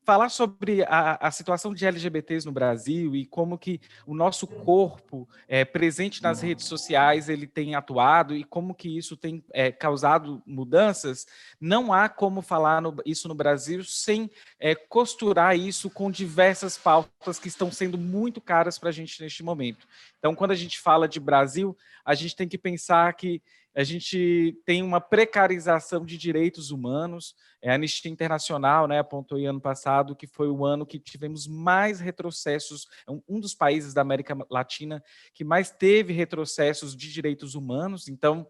falar sobre a situação de LGBTs no Brasil e como que o nosso corpo, presente nas redes sociais, ele tem atuado e como que isso tem causado mudanças, não há como falar isso no Brasil sem costurar isso com diversas pautas que estão sendo muito caras para a gente neste momento. Então, quando a gente fala de Brasil, a gente tem que pensar que a gente tem uma precarização de direitos humanos. A Anistia Internacional, né, apontou ano passado que foi o ano que tivemos mais retrocessos, um dos países da América Latina que mais teve retrocessos de direitos humanos. Então,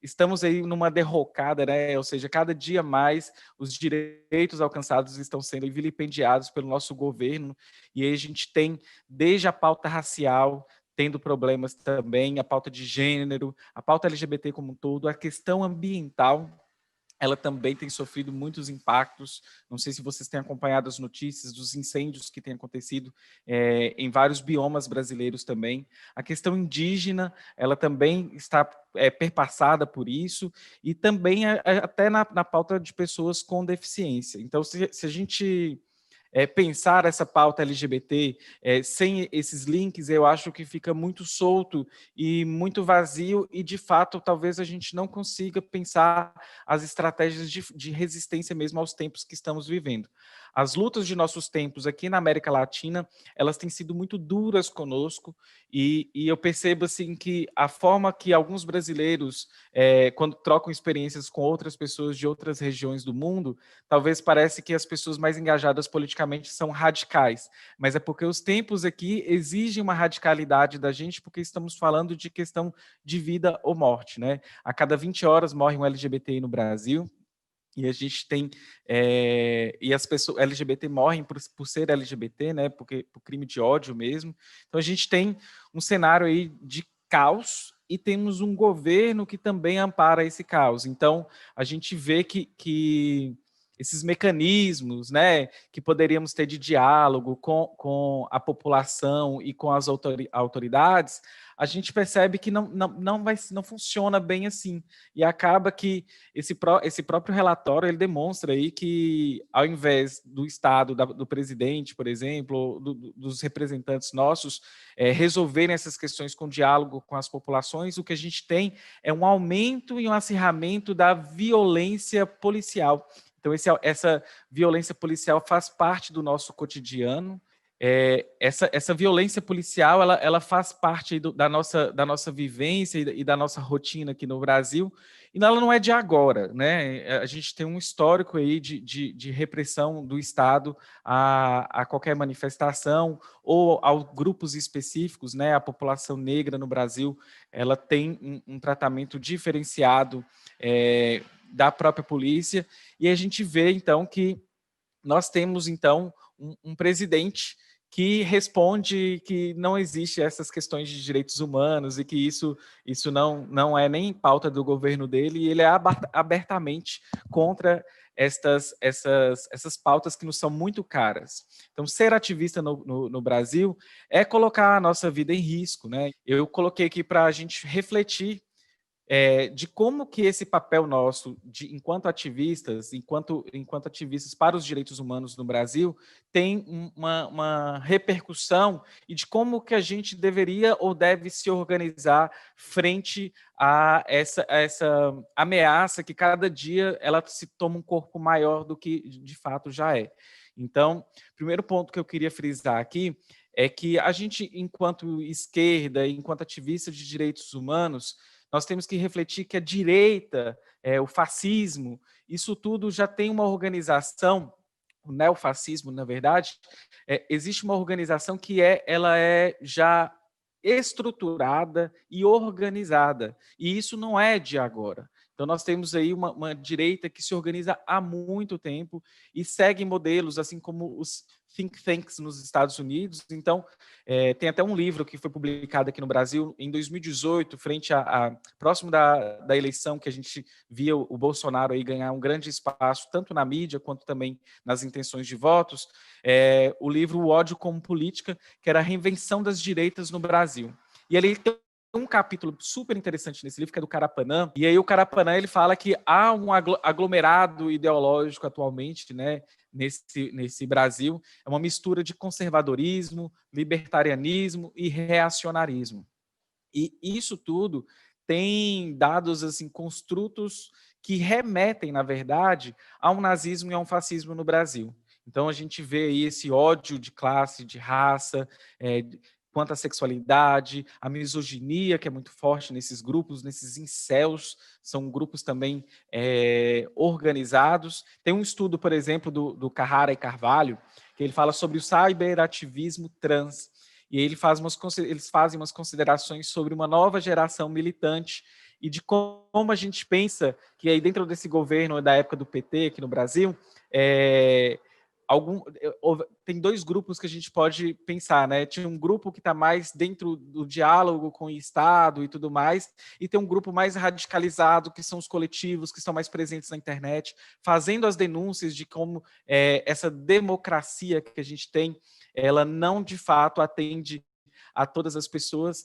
estamos aí numa derrocada, né? Ou seja, cada dia mais os direitos alcançados estão sendo vilipendiados pelo nosso governo, e aí a gente tem desde a pauta racial, tendo problemas também, a pauta de gênero, a pauta LGBT como um todo, a questão ambiental, ela também tem sofrido muitos impactos. Não sei se vocês têm acompanhado as notícias dos incêndios que têm acontecido em vários biomas brasileiros também. A questão indígena, ela também está perpassada por isso, e também até na pauta de pessoas com deficiência. Então, se a gente pensar essa pauta LGBT sem esses links, eu acho que fica muito solto e muito vazio, e de fato talvez a gente não consiga pensar as estratégias de resistência mesmo aos tempos que estamos vivendo. As lutas de nossos tempos aqui na América Latina, elas têm sido muito duras conosco, e eu percebo assim que a forma que alguns brasileiros, quando trocam experiências com outras pessoas de outras regiões do mundo, talvez parece que as pessoas mais engajadas politicamente são radicais, mas é porque os tempos aqui exigem uma radicalidade da gente, porque estamos falando de questão de vida ou morte, né? A cada 20 horas morre um LGBTI no Brasil, e a gente tem e as pessoas LGBT morrem por ser LGBT, né? Porque por crime de ódio mesmo. Então a gente tem um cenário aí de caos e temos um governo que também ampara esse caos. Então a gente vê que esses mecanismos, né, que poderíamos ter de diálogo com a população e com as autoridades, a gente percebe que não funciona bem assim. E acaba que esse próprio relatório ele demonstra aí que, ao invés do Estado, do presidente, por exemplo, dos representantes nossos, resolverem essas questões com diálogo com as populações, o que a gente tem é um aumento e um acirramento da violência policial. Então, essa violência policial faz parte do nosso cotidiano. Essa violência policial ela faz parte da nossa vivência e da nossa rotina aqui no Brasil, e ela não é de agora, né? A gente tem um histórico aí de repressão do Estado a qualquer manifestação ou a grupos específicos, né? A população negra no Brasil ela tem um tratamento diferenciado da própria polícia, e a gente vê então que nós temos então um presidente que responde que não existe essas questões de direitos humanos e que isso não é nem pauta do governo dele, e ele é abertamente contra essas pautas que nos são muito caras. Então, ser ativista no Brasil é colocar a nossa vida em risco, né? Eu coloquei aqui para a gente refletir de como que esse papel nosso, enquanto ativistas, enquanto ativistas para os direitos humanos no Brasil, tem uma repercussão, e de como que a gente deveria ou deve se organizar frente a essa ameaça que cada dia ela se toma um corpo maior do que de fato já é. Então, primeiro ponto que eu queria frisar aqui é que a gente, enquanto esquerda, enquanto ativista de direitos humanos, nós temos que refletir que a direita, o fascismo, isso tudo já tem uma organização, o neofascismo, na verdade, existe uma organização que ela é já estruturada e organizada, e isso não é de agora. Então, nós temos aí uma direita que se organiza há muito tempo e segue modelos, assim como os think tanks nos Estados Unidos. Então, tem até um livro que foi publicado aqui no Brasil em 2018, próximo da eleição, que a gente via o Bolsonaro aí ganhar um grande espaço, tanto na mídia quanto também nas intenções de votos, o livro O Ódio como Política, que era a reinvenção das direitas no Brasil. E ele tem um capítulo super interessante nesse livro, que é do Carapanã, e aí o Carapanã ele fala que há um aglomerado ideológico atualmente, né, nesse Brasil, é uma mistura de conservadorismo, libertarianismo e reacionarismo. E isso tudo tem dados assim, construtos que remetem, na verdade, a um nazismo e a um fascismo no Brasil. Então, a gente vê aí esse ódio de classe, de raça, quanto à sexualidade, a misoginia, que é muito forte nesses grupos, nesses incels, são grupos também organizados. Tem um estudo, por exemplo, do Carrara e Carvalho, que ele fala sobre o cyberativismo trans, e aí eles fazem umas considerações sobre uma nova geração militante e de como a gente pensa que aí dentro desse governo da época do PT aqui no Brasil, tem dois grupos que a gente pode pensar, né? Tinha um grupo que está mais dentro do diálogo com o Estado e tudo mais, e tem um grupo mais radicalizado, que são os coletivos, que estão mais presentes na internet, fazendo as denúncias de como essa democracia que a gente tem, ela não de fato atende a todas as pessoas,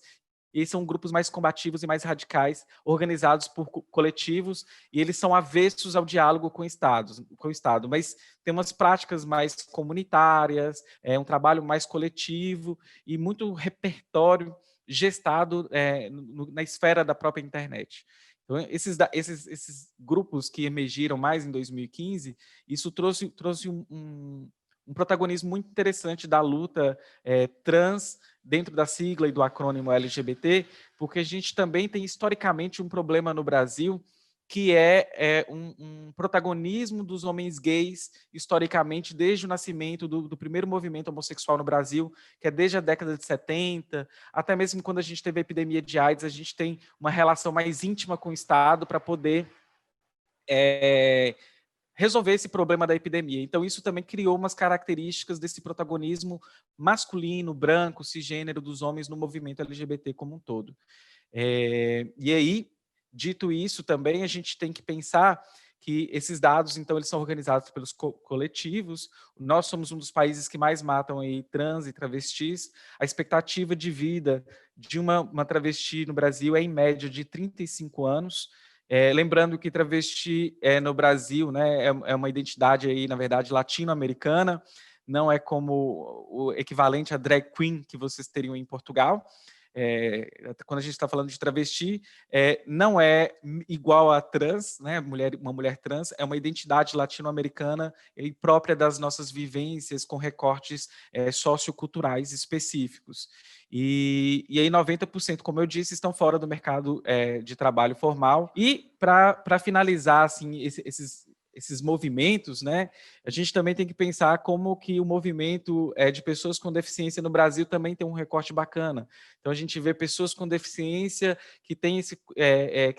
e são grupos mais combativos e mais radicais, organizados por coletivos, e eles são avessos ao diálogo com o Estado, mas tem umas práticas mais comunitárias, um trabalho mais coletivo e muito repertório gestado na esfera da própria internet. Então, esses grupos que emergiram mais em 2015, isso trouxe um protagonismo muito interessante da luta trans dentro da sigla e do acrônimo LGBT, porque a gente também tem historicamente um problema no Brasil que um protagonismo dos homens gays, historicamente, desde o nascimento do primeiro movimento homossexual no Brasil, que é desde a década de 70, até mesmo quando a gente teve a epidemia de AIDS, a gente tem uma relação mais íntima com o Estado para poder resolver esse problema da epidemia. Então, isso também criou umas características desse protagonismo masculino, branco, cisgênero dos homens no movimento LGBT como um todo. E aí, dito isso, também a gente tem que pensar que esses dados, então, eles são organizados pelos coletivos. Nós somos um dos países que mais matam aí trans e travestis. A expectativa de vida de uma travesti no Brasil é, em média, de 35 anos. Lembrando que travesti no Brasil, né, é uma identidade aí, na verdade, latino-americana, não é como o equivalente a drag queen que vocês teriam em Portugal. Quando a gente está falando de travesti, não é igual a trans, né, uma mulher trans, é uma identidade latino-americana e própria das nossas vivências, com recortes socioculturais específicos. E aí 90%, como eu disse, estão fora do mercado de trabalho formal. E para finalizar assim, esses movimentos, né, a gente também tem que pensar como que o movimento de pessoas com deficiência no Brasil também tem um recorte bacana. Então, a gente vê pessoas com deficiência que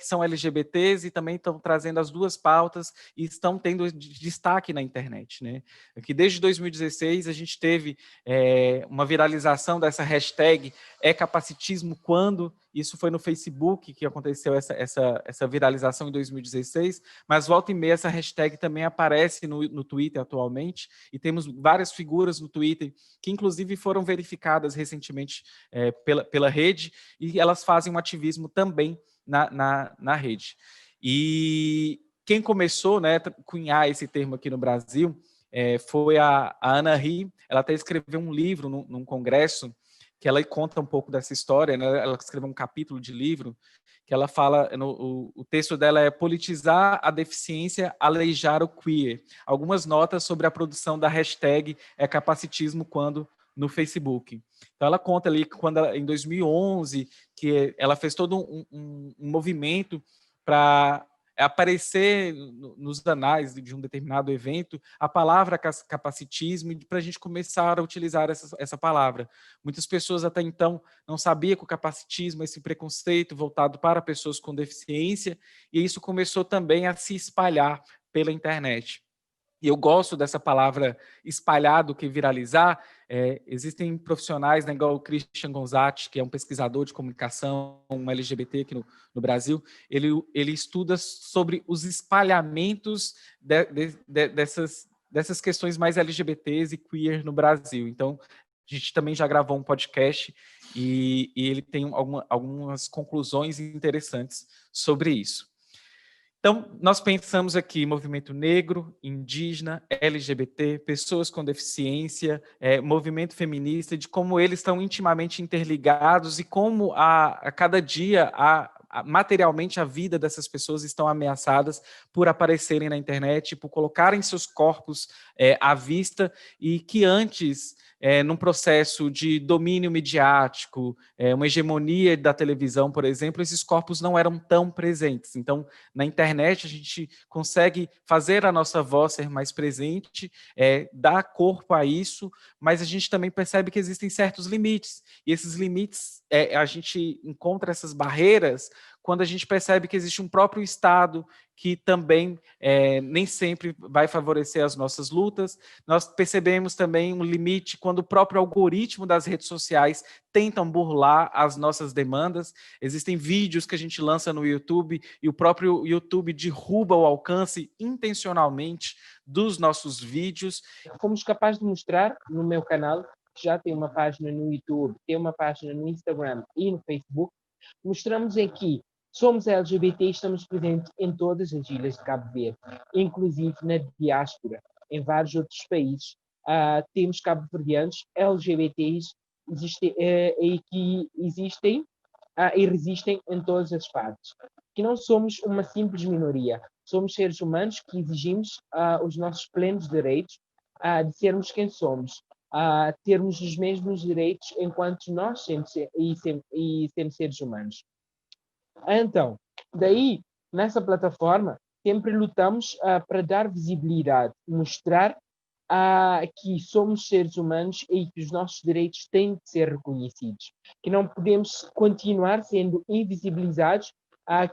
são LGBTs e também estão trazendo as duas pautas e estão tendo destaque na internet, né? Aqui, desde 2016, a gente teve uma viralização dessa hashtag #capacitismo quando, isso foi no Facebook que aconteceu essa viralização em 2016, mas volta e meia essa hashtag também aparece no Twitter atualmente, e temos várias figuras no Twitter que inclusive foram verificadas recentemente pela rede, e elas fazem um ativismo também na rede. E quem começou, né, a cunhar esse termo aqui no Brasil foi a Ana Ri. Ela até escreveu um livro num congresso que ela conta um pouco dessa história, né? Ela escreveu um capítulo de livro que ela fala, o texto dela é Politizar a Deficiência, Aleijar o Queer. Algumas notas sobre a produção da hashtag capacitismo quando no Facebook. Então ela conta ali que quando em 2011, que ela fez todo um movimento para aparecer nos anais de um determinado evento a palavra capacitismo, para a gente começar a utilizar essa palavra. Muitas pessoas até então não sabiam que o capacitismo é esse preconceito voltado para pessoas com deficiência, e isso começou também a se espalhar pela internet. E eu gosto dessa palavra espalhar do que viralizar. Existem profissionais, né, igual o Christian Gonzatti, que é um pesquisador de comunicação, um LGBT aqui no Brasil, ele estuda sobre os espalhamentos dessas questões mais LGBTs e queer no Brasil. Então, a gente também já gravou um podcast e ele tem algumas conclusões interessantes sobre isso. Então, nós pensamos aqui movimento negro, indígena, LGBT, pessoas com deficiência, movimento feminista, de como eles estão intimamente interligados e como a cada dia materialmente a vida dessas pessoas estão ameaçadas por aparecerem na internet, por colocarem seus corpos à vista, e que antes, num processo de domínio midiático, uma hegemonia da televisão, por exemplo, esses corpos não eram tão presentes. Então, na internet, a gente consegue fazer a nossa voz ser mais presente, dar corpo a isso, mas a gente também percebe que existem certos limites, e esses limites, a gente encontra essas barreiras quando a gente percebe que existe um próprio Estado que também nem sempre vai favorecer as nossas lutas. Nós percebemos também um limite quando o próprio algoritmo das redes sociais tentam burlar as nossas demandas. Existem vídeos que a gente lança no YouTube e o próprio YouTube derruba o alcance intencionalmente dos nossos vídeos. Fomos capazes de mostrar no meu canal, que já tem uma página no YouTube, tem uma página no Instagram e no Facebook, mostramos aqui somos LGBT e estamos presentes em todas as ilhas de Cabo Verde, inclusive na diáspora, em vários outros países. Temos cabo-verdianos LGBTs e que existem e resistem em todas as partes. Que não somos uma simples minoria, somos seres humanos que exigimos os nossos plenos direitos de sermos quem somos, termos os mesmos direitos enquanto nós sendo seres humanos. Então, daí, nessa plataforma, sempre lutamos para dar visibilidade, mostrar que somos seres humanos e que os nossos direitos têm de ser reconhecidos, que não podemos continuar sendo invisibilizados,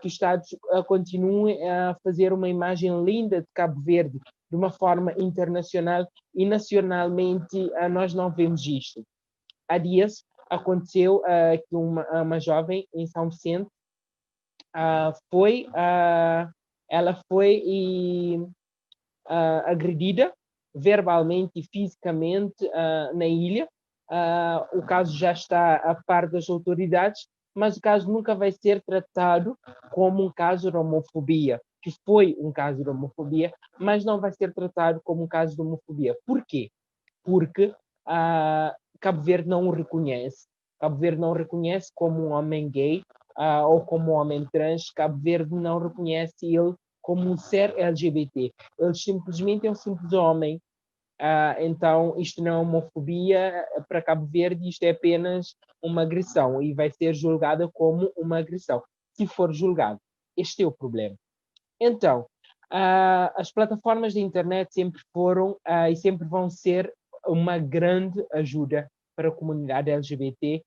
que o Estado continue a fazer uma imagem linda de Cabo Verde de uma forma internacional e nacionalmente nós não vemos isto. Há dias aconteceu que uma jovem em São Vicente ela foi agredida verbalmente e fisicamente na ilha. O caso já está a par das autoridades, mas o caso nunca vai ser tratado como um caso de homofobia, que foi um caso de homofobia, mas não vai ser tratado como um caso de homofobia. Por quê? Porque Cabo Verde não o reconhece. Cabo Verde não o reconhece como um homem gay ou como um homem trans. Cabo Verde não reconhece ele como um ser LGBT. Ele simplesmente é um simples homem. Então, isto não é homofobia para Cabo Verde, isto é apenas uma agressão e vai ser julgada como uma agressão, se for julgado. Este é o problema. Então, as plataformas de internet sempre foram e sempre vão ser uma grande ajuda para a comunidade LGBT,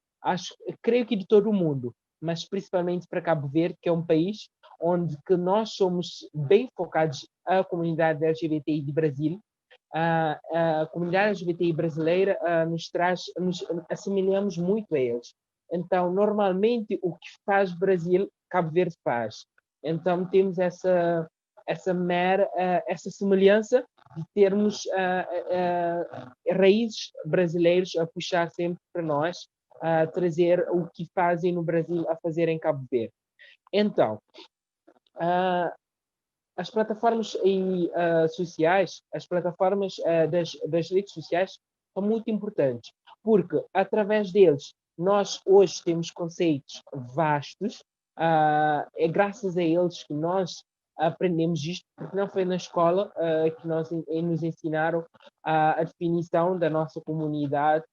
creio que de todo o mundo, mas principalmente para Cabo Verde, que é um país onde que nós somos bem focados a comunidade LGBTI de Brasil. A comunidade LGBTI brasileira nos assemelhamos muito a eles. Então, normalmente, o que faz Brasil, Cabo Verde faz. Então, temos essa semelhança de termos raízes brasileiras a puxar sempre para nós, a trazer o que fazem no Brasil a fazer em Cabo Verde. Então, as plataformas sociais, as plataformas das redes sociais são muito importantes, porque através deles nós hoje temos conceitos vastos, é graças a eles que nós aprendemos isto, porque não foi na escola que nos ensinaram a definição da nossa comunidade,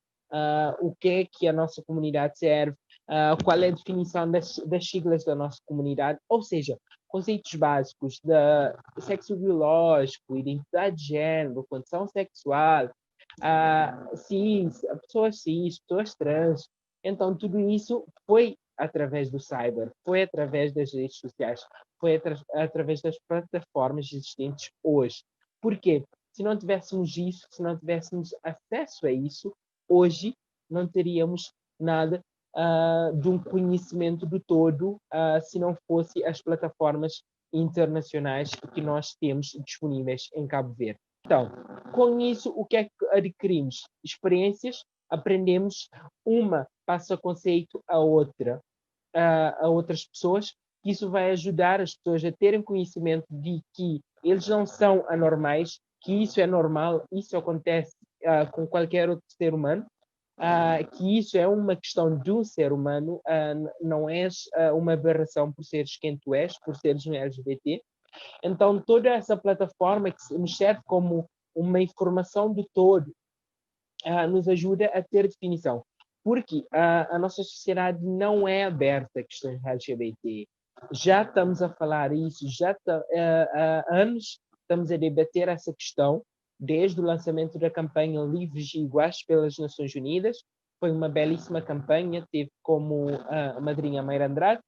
o que é a nossa comunidade serve, qual é a definição das siglas da nossa comunidade, ou seja, conceitos básicos da sexo biológico, identidade de género, condição sexual, pessoas cis, pessoas trans. Então, tudo isso foi através do cyber, foi através das redes sociais, foi através das plataformas existentes hoje. Por quê? Se não tivéssemos isso, se não tivéssemos acesso a isso, hoje não teríamos nada de um conhecimento do todo se não fosse as plataformas internacionais que nós temos disponíveis em Cabo Verde. Então, com isso, o que é que adquirimos? Experiências, aprendemos, uma passa conceito a outra, a outras pessoas, que isso vai ajudar as pessoas a terem conhecimento de que eles não são anormais, que isso é normal, isso acontece com qualquer outro ser humano, que isso é uma questão de um ser humano, não és uma aberração por seres quem tu és, por seres um LGBT. Então, toda essa plataforma que nos serve como uma informação do todo, nos ajuda a ter definição. Porque a nossa sociedade não é aberta a questões LGBT. Já estamos a falar isso, já há anos estamos a debater essa questão, desde o lançamento da campanha Livres e Iguais pelas Nações Unidas. Foi uma belíssima campanha, teve como a madrinha Mayra Andrade,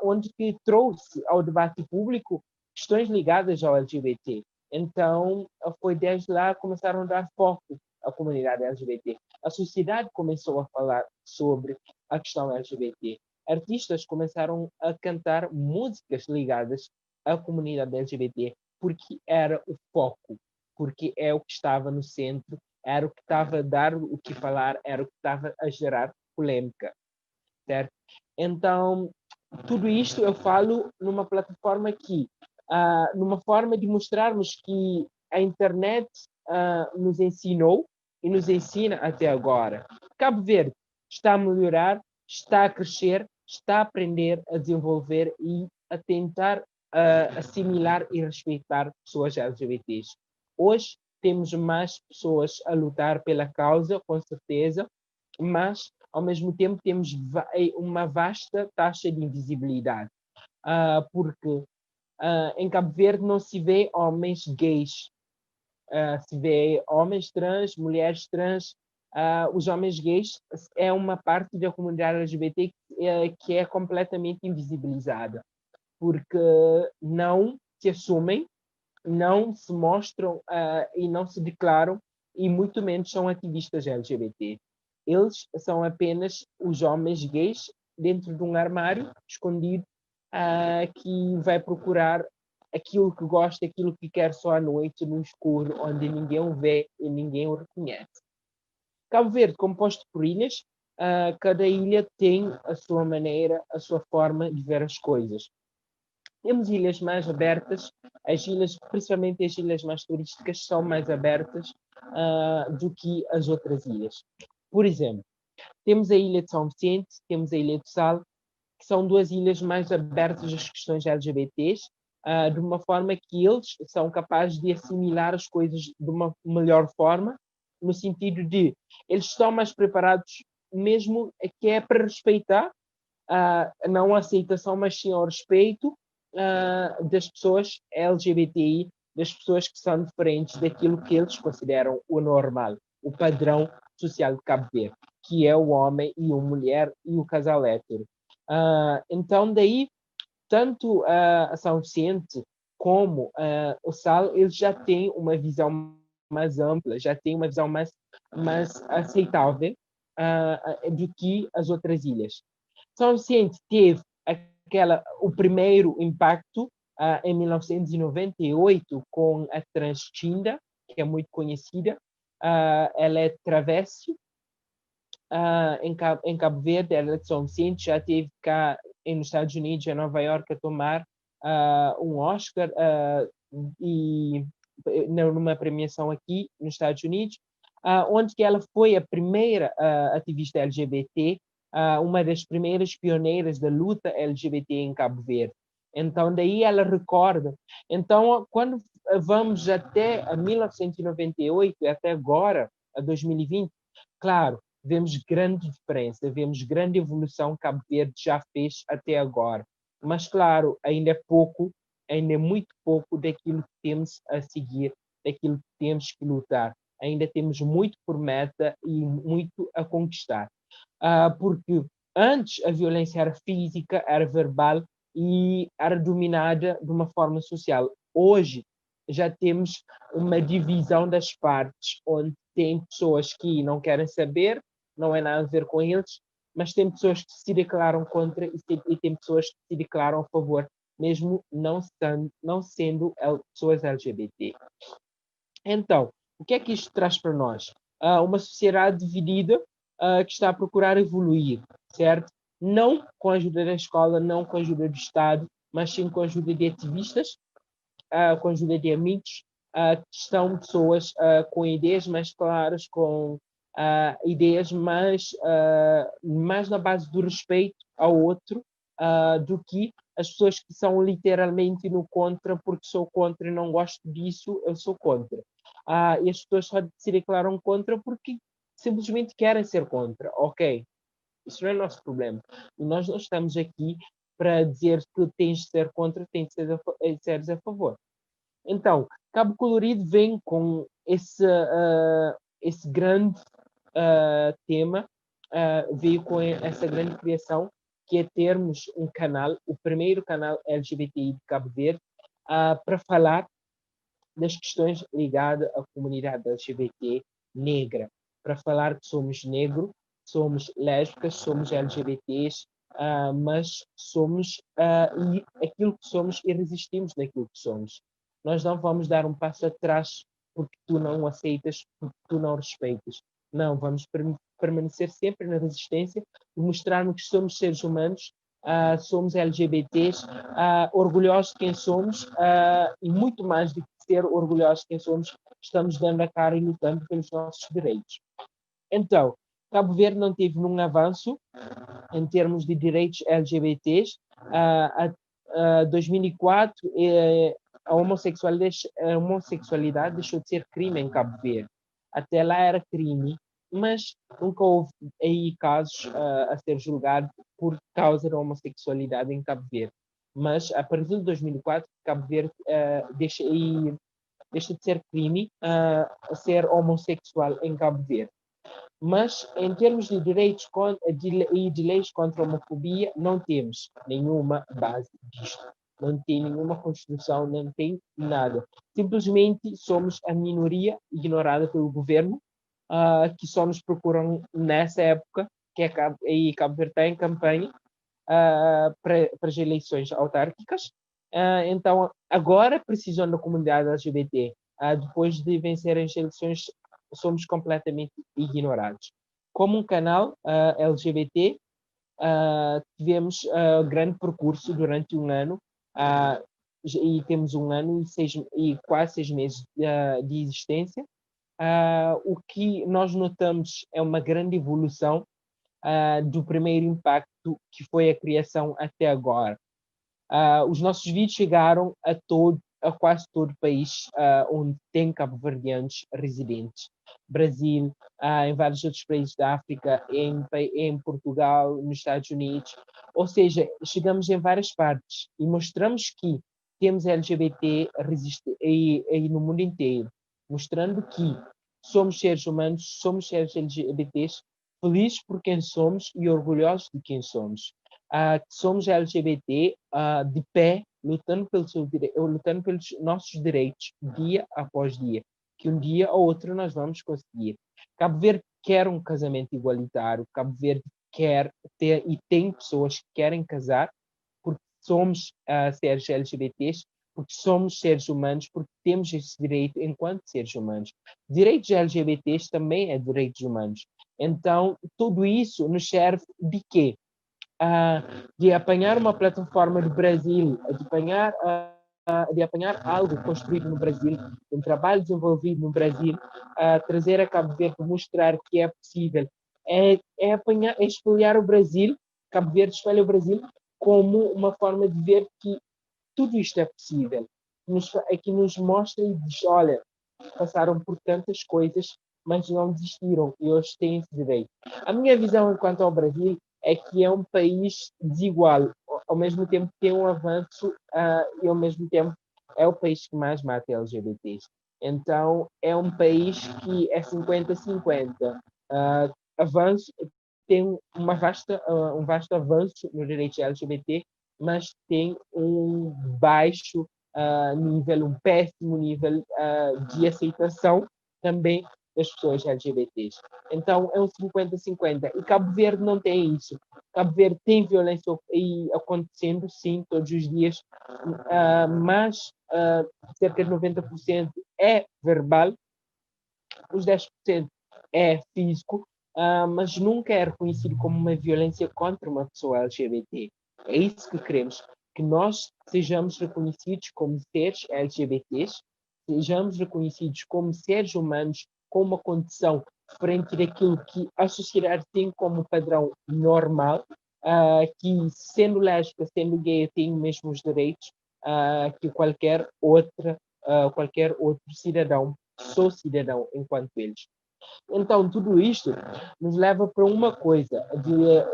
onde que trouxe ao debate público questões ligadas ao LGBT. Então, foi desde lá que começaram a dar foco à comunidade LGBT. A sociedade começou a falar sobre a questão LGBT. Artistas começaram a cantar músicas ligadas à comunidade LGBT, porque era o foco, porque é o que estava no centro, era o que estava a dar o que falar, era o que estava a gerar polêmica, certo? Então, tudo isto eu falo numa plataforma que, numa forma de mostrarmos que a internet nos ensinou e nos ensina até agora. Cabo Verde está a melhorar, está a crescer, está a aprender a desenvolver e a tentar assimilar e respeitar pessoas LGBTs. Hoje temos mais pessoas a lutar pela causa, com certeza, mas ao mesmo tempo temos uma vasta taxa de invisibilidade, porque em Cabo Verde não se vê homens gays, se vê homens trans, mulheres trans. Os homens gays é uma parte da comunidade LGBT que é completamente invisibilizada, porque não se assumem, não se mostram e não se declaram, e muito menos são ativistas LGBT. Eles são apenas os homens gays dentro de um armário escondido, que vai procurar aquilo que gosta, aquilo que quer só à noite, no escuro, onde ninguém o vê e ninguém o reconhece. Cabo Verde, composto por ilhas, cada ilha tem a sua maneira, a sua forma de ver as coisas. Temos ilhas mais abertas, as ilhas, principalmente as ilhas mais turísticas, são mais abertas do que as outras ilhas. Por exemplo, temos a ilha de São Vicente, temos a ilha do Sal, que são duas ilhas mais abertas às questões LGBTs, de uma forma que eles são capazes de assimilar as coisas de uma melhor forma, no sentido de eles estão mais preparados mesmo que é para respeitar, não a aceitação, mas sim ao respeito das pessoas LGBTI, das pessoas que são diferentes daquilo que eles consideram o normal, o padrão social de Cabo Verde, que é o homem e a mulher e o casal hétero. Então, daí, tanto a São Vicente como o Sal, eles já têm uma visão mais ampla, já têm uma visão mais aceitável do que as outras ilhas. São Vicente teve o primeiro impacto em 1998 com a Transtinda, que é muito conhecida. Ela é travesti em Cabo Verde, ela é de São Vicente, já teve cá nos Estados Unidos, em Nova York, a tomar um Oscar e numa premiação aqui nos Estados Unidos, onde que ela foi a primeira ativista LGBT, uma das primeiras pioneiras da luta LGBT em Cabo Verde. Então, daí ela recorda. Então, quando vamos até 1998 e até agora, a 2020, claro, vemos grande diferença, vemos grande evolução que Cabo Verde já fez até agora. Mas, claro, ainda é pouco, ainda é muito pouco daquilo que temos a seguir, daquilo que temos que lutar. Ainda temos muito por meta e muito a conquistar. Porque antes a violência era física, era verbal e era dominada de uma forma social. Hoje já temos uma divisão das partes, onde tem pessoas que não querem saber, não é nada a ver com eles, mas tem pessoas que se declaram contra e tem pessoas que se declaram a favor, mesmo não sendo pessoas LGBT. Então, o que é que isto traz para nós? Uma sociedade dividida que está a procurar evoluir, certo? não com a ajuda da escola, não com a ajuda do Estado, mas sim com a ajuda de ativistas, com a ajuda de amigos, que são pessoas com ideias mais claras, com ideias mais na base do respeito ao outro, do que as pessoas que são literalmente no contra, porque sou contra e não gosto disso, eu sou contra. E as pessoas só se declaram contra porque simplesmente querem ser contra. Ok, isso não é nosso problema. E nós não estamos aqui para dizer que tens de ser contra, tens de ser a favor. Então, Cabo Colorido vem com esse grande tema, veio com essa grande criação, que é termos um canal, o primeiro canal LGBTI de Cabo Verde, para falar das questões ligadas à comunidade LGBT negra, para falar que somos negros, somos lésbicas, somos LGBTs, mas somos aquilo que somos e resistimos naquilo que somos. Nós não vamos dar um passo atrás porque tu não aceitas, porque tu não respeitas. Não, vamos permanecer sempre na resistência e mostrarmos que somos seres humanos, somos LGBTs, orgulhosos de quem somos, e muito mais do que ser orgulhosos de quem somos, estamos dando a cara e lutando pelos nossos direitos. Então, Cabo Verde não teve nenhum avanço em termos de direitos LGBTs. A 2004, a homossexualidade deixou de ser crime em Cabo Verde. Até lá era crime, mas nunca houve aí casos a ser julgados por causa da homossexualidade em Cabo Verde. Mas a partir de 2004, Cabo Verde deixa de ser crime a ser homossexual em Cabo Verde. Mas, em termos de direitos e de leis contra a homofobia, não temos nenhuma base disto. Não tem nenhuma Constituição, não tem nada. Simplesmente somos a minoria ignorada pelo governo, que só nos procuram nessa época, que é Cabo Verde está em campanha para as eleições autárquicas. Então, agora precisam da comunidade LGBT. Depois de vencer as eleições, somos completamente ignorados. Como um canal LGBT, tivemos grande percurso durante um ano, e temos um ano e quase 6 meses de existência. O que nós notamos é uma grande evolução do primeiro impacto, que foi a criação até agora. Os nossos vídeos chegaram a quase todo o país onde tem cabo-verdianos residentes. Brasil, em vários outros países da África, em Portugal, nos Estados Unidos. Ou seja, chegamos em várias partes e mostramos que temos LGBT aí no mundo inteiro, mostrando que somos seres humanos, somos seres LGBTs, felizes por quem somos e orgulhosos de quem somos. Somos LGBT de pé, lutando pelos nossos direitos dia após dia, que um dia ou outro nós vamos conseguir. Cabo Verde quer um casamento igualitário, Cabo Verde quer ter e tem pessoas que querem casar porque somos seres LGBTs, porque somos seres humanos, porque temos esse direito enquanto seres humanos. Direitos LGBTs também é direitos humanos. Então, tudo isso nos serve de quê? De apanhar uma plataforma do Brasil, de apanhar algo construído no Brasil, um trabalho desenvolvido no Brasil, trazer a Cabo Verde, mostrar que é possível, é espelhar o Brasil, Cabo Verde espelha o Brasil como uma forma de ver que tudo isto é possível, que nos mostra e diz, olha, passaram por tantas coisas, mas não desistiram e hoje têm esse direito. A minha visão enquanto ao Brasil é que é um país desigual, ao mesmo tempo tem um avanço e ao mesmo tempo é o país que mais mata LGBTs. Então é um país que é 50-50. Avanço, tem um vasto avanço no direito LGBT, mas tem um baixo nível, um péssimo nível de aceitação também das pessoas LGBTs. Então é um 50-50. E Cabo Verde não tem isso. Cabo Verde tem violência acontecendo, sim, todos os dias, mas cerca de 90% é verbal, os 10% é físico, mas nunca é reconhecido como uma violência contra uma pessoa LGBT. É isso que queremos, que nós sejamos reconhecidos como seres LGBTs, sejamos reconhecidos como seres humanos com uma condição frente daquilo que a sociedade tem como padrão normal, que sendo lésbica, sendo gay, tem os mesmos direitos que qualquer outro cidadão, sou cidadão enquanto eles. Então, tudo isto nos leva para uma coisa, de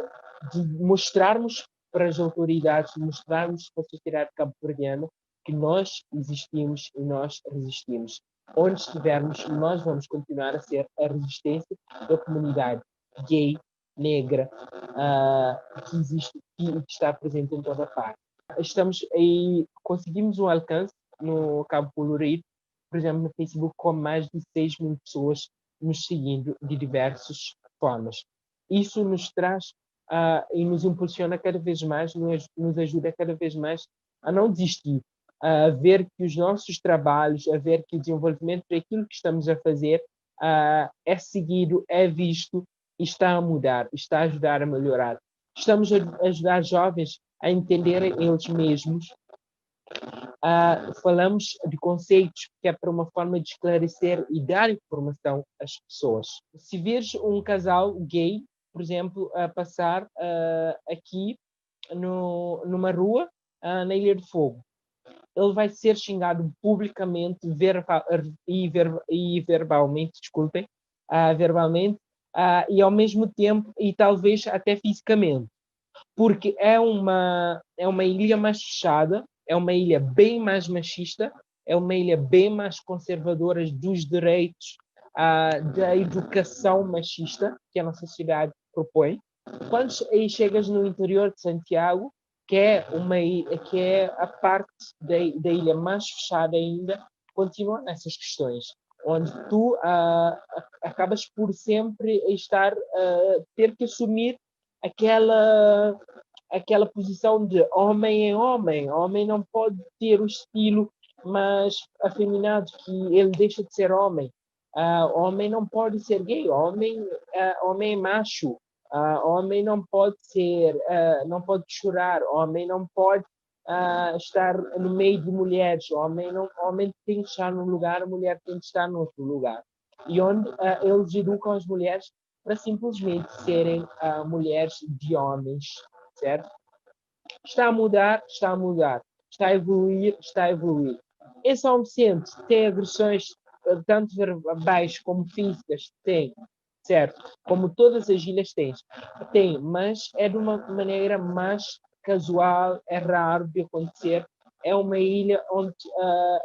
mostrarmos para as autoridades, mostrarmos para a sociedade cabo-verdiana que nós existimos e nós resistimos. Onde estivermos, nós vamos continuar a ser a resistência da comunidade gay, negra, que existe e que está presente em toda parte. Estamos aí, conseguimos um alcance no Cabo Colorido, por exemplo, no Facebook, com mais de 6 mil pessoas nos seguindo de diversas formas. Isso nos traz e nos impulsiona cada vez mais, nos ajuda cada vez mais a não desistir, a ver que os nossos trabalhos, a ver que o desenvolvimento daquilo que estamos a fazer é seguido, é visto e está a mudar, está a ajudar a melhorar. Estamos a ajudar jovens a entenderem eles mesmos. Falamos de conceitos que é para uma forma de esclarecer e dar informação às pessoas. Se vês um casal gay, por exemplo, a passar aqui numa rua na Ilha do Fogo, ele vai ser xingado publicamente e verbalmente, desculpem, verbalmente, e ao mesmo tempo, e talvez até fisicamente, porque é uma ilha mais fechada, é uma ilha bem mais machista, é uma ilha bem mais conservadora dos direitos da educação machista que a nossa sociedade propõe. Quando aí chegas no interior de Santiago, que é a parte da ilha mais fechada ainda, continua nessas questões, onde tu acabas por sempre ter que assumir aquela posição de homem é homem. Homem não pode ter o estilo mais afeminado, que ele deixa de ser homem. Homem não pode ser gay. Homem é macho. Homem não pode não pode chorar. Homem não pode estar no meio de mulheres. Homem tem que estar num lugar, a mulher tem que estar no outro lugar. E onde eles educam as mulheres para simplesmente serem mulheres de homens, certo? Está a mudar, está a mudar. Está a evoluir, está a evoluir. Em São Vicente tem agressões tanto verbais como físicas, tem, certo? Como todas as ilhas têm. Tem, mas é de uma maneira mais casual, é raro de acontecer. É uma ilha onde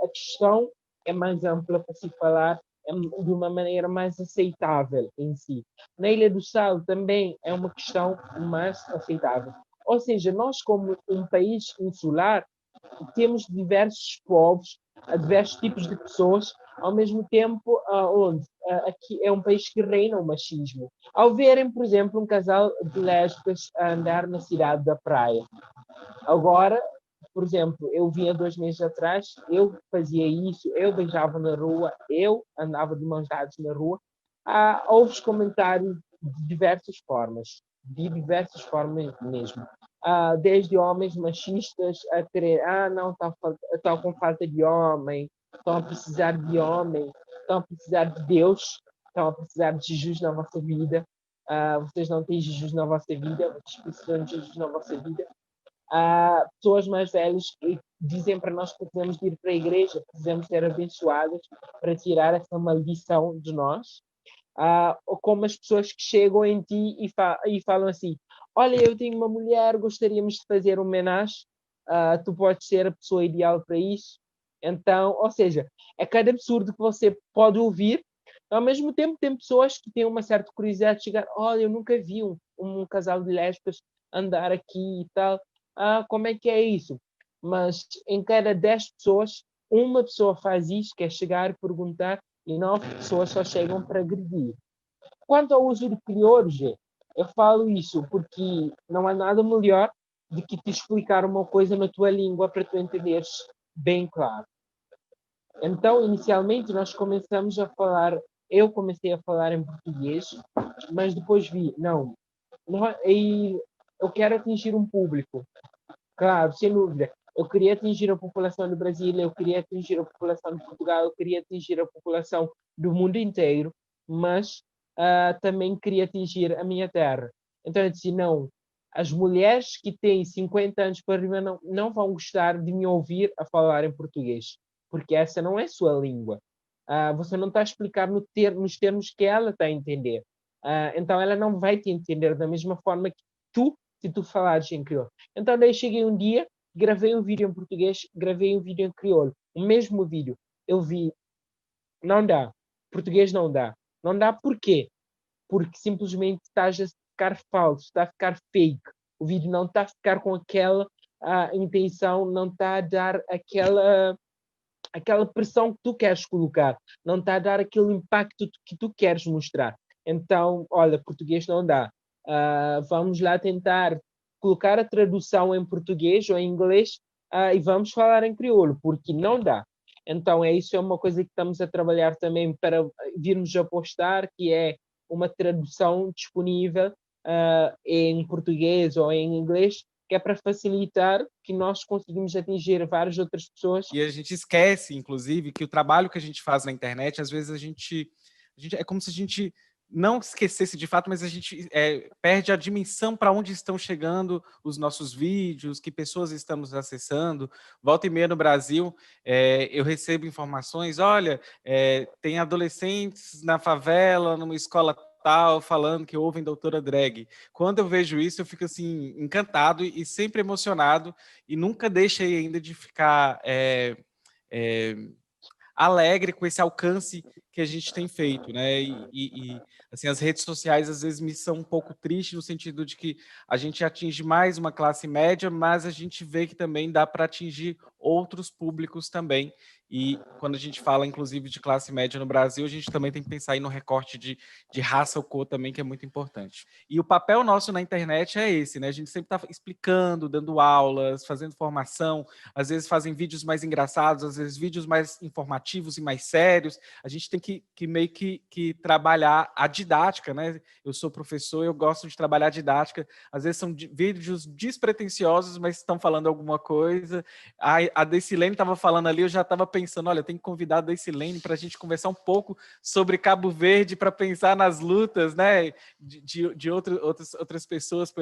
a questão é mais ampla para se falar, de uma maneira mais aceitável em si. Na Ilha do Sal também é uma questão mais aceitável. Ou seja, nós como um país insular temos diversos povos, diversos tipos de pessoas, ao mesmo tempo onde aqui é um país que reina o machismo. Ao verem, por exemplo, um casal de lésbicas a andar na cidade da praia. Agora, por exemplo, eu vinha 2 meses atrás, eu fazia isso, eu beijava na rua, eu andava de mãos dadas na rua. Houve comentários de diversas formas mesmo. Desde homens machistas a querer, não, estão com falta de homem, estão a precisar de homem, estão a precisar de Deus, estão a precisar de Jesus na vossa vida. Vocês não têm Jesus na vossa vida, vocês precisam de Jesus na vossa vida. Pessoas mais velhas que dizem para nós que precisamos de ir para a igreja, precisamos ser abençoadas para tirar essa maldição de nós. Ou como as pessoas que chegam em ti e falam assim: olha, eu tenho uma mulher, gostaríamos de fazer um homenagem, tu podes ser a pessoa ideal para isso. Então, ou seja, é cada absurdo que você pode ouvir. Ao mesmo tempo, tem pessoas que têm uma certa curiosidade de chegar: olha, eu nunca vi um casal de lésbicas andar aqui e tal. Como é que é isso? Mas em cada 10 pessoas, uma pessoa faz isso, que é chegar e perguntar, e 9 pessoas só chegam para agredir. Quanto ao uso de crioulos, eu falo isso porque não há nada melhor do que te explicar uma coisa na tua língua para tu entenderes bem claro. Então, inicialmente, nós começamos a falar eu comecei a falar em português, mas depois vi, não, e eu quero atingir um público. Claro, sem dúvida. Eu queria atingir a população do Brasil, eu queria atingir a população de Portugal, eu queria atingir a população do mundo inteiro, mas também queria atingir a minha terra. Então eu disse, não, as mulheres que têm 50 anos para cima não vão gostar de me ouvir a falar em português, porque essa não é sua língua. Você não está a explicar nos termos que ela está a entender. Então ela não vai te entender da mesma forma que tu, se tu falares em crioulo. Então daí cheguei um dia, gravei um vídeo em português, gravei um vídeo em crioulo. O mesmo vídeo. Eu vi, não dá. Português não dá. Não dá por quê? Porque simplesmente estás a ficar falso, está a ficar fake. O vídeo não está a ficar com aquela intenção, não está a dar aquela pressão que tu queres colocar, não está a dar aquele impacto que tu queres mostrar. Então, olha, português não dá. Vamos lá tentar colocar a tradução em português ou em inglês e vamos falar em crioulo, porque não dá. Então, isso é uma coisa que estamos a trabalhar também para virmos a postar, que é uma tradução disponível em português ou em inglês, que é para facilitar que nós conseguimos atingir várias outras pessoas. E a gente esquece, inclusive, que o trabalho que a gente faz na internet, às vezes a gente é como se a gente não esquecesse de fato, mas a gente perde a dimensão para onde estão chegando os nossos vídeos, que pessoas estamos acessando. Volta e meia no Brasil, eu recebo informações, olha, tem adolescentes na favela, numa escola tal, falando que ouvem Doutora Drag. Quando eu vejo isso, eu fico assim, encantado e sempre emocionado, e nunca deixei ainda de ficar alegre com esse alcance que a gente tem feito, né? Assim, as redes sociais às vezes me são um pouco tristes no sentido de que a gente atinge mais uma classe média, mas a gente vê que também dá para atingir outros públicos também. E quando a gente fala, inclusive, de classe média no Brasil, a gente também tem que pensar aí no recorte de raça ou cor também, que é muito importante. E o papel nosso na internet é esse, né? A gente sempre está explicando, dando aulas, fazendo formação, às vezes fazem vídeos mais engraçados, às vezes vídeos mais informativos e mais sérios. A gente tem que meio que trabalhar a didática, né? Eu sou professor, eu gosto de trabalhar a didática. Às vezes são vídeos despretensiosos, mas estão falando alguma coisa. A Decilene estava falando ali, eu já estava pensando, olha, tem que convidar a Decilene para a gente conversar um pouco sobre Cabo Verde, para pensar nas lutas, né, de outras pessoas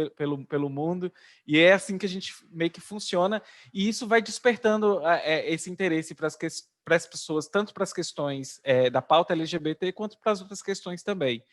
pelo mundo. E é assim que a gente meio que funciona, e isso vai despertando esse interesse para as pessoas, tanto para as questões da pauta LGBT, quanto para as outras questões também.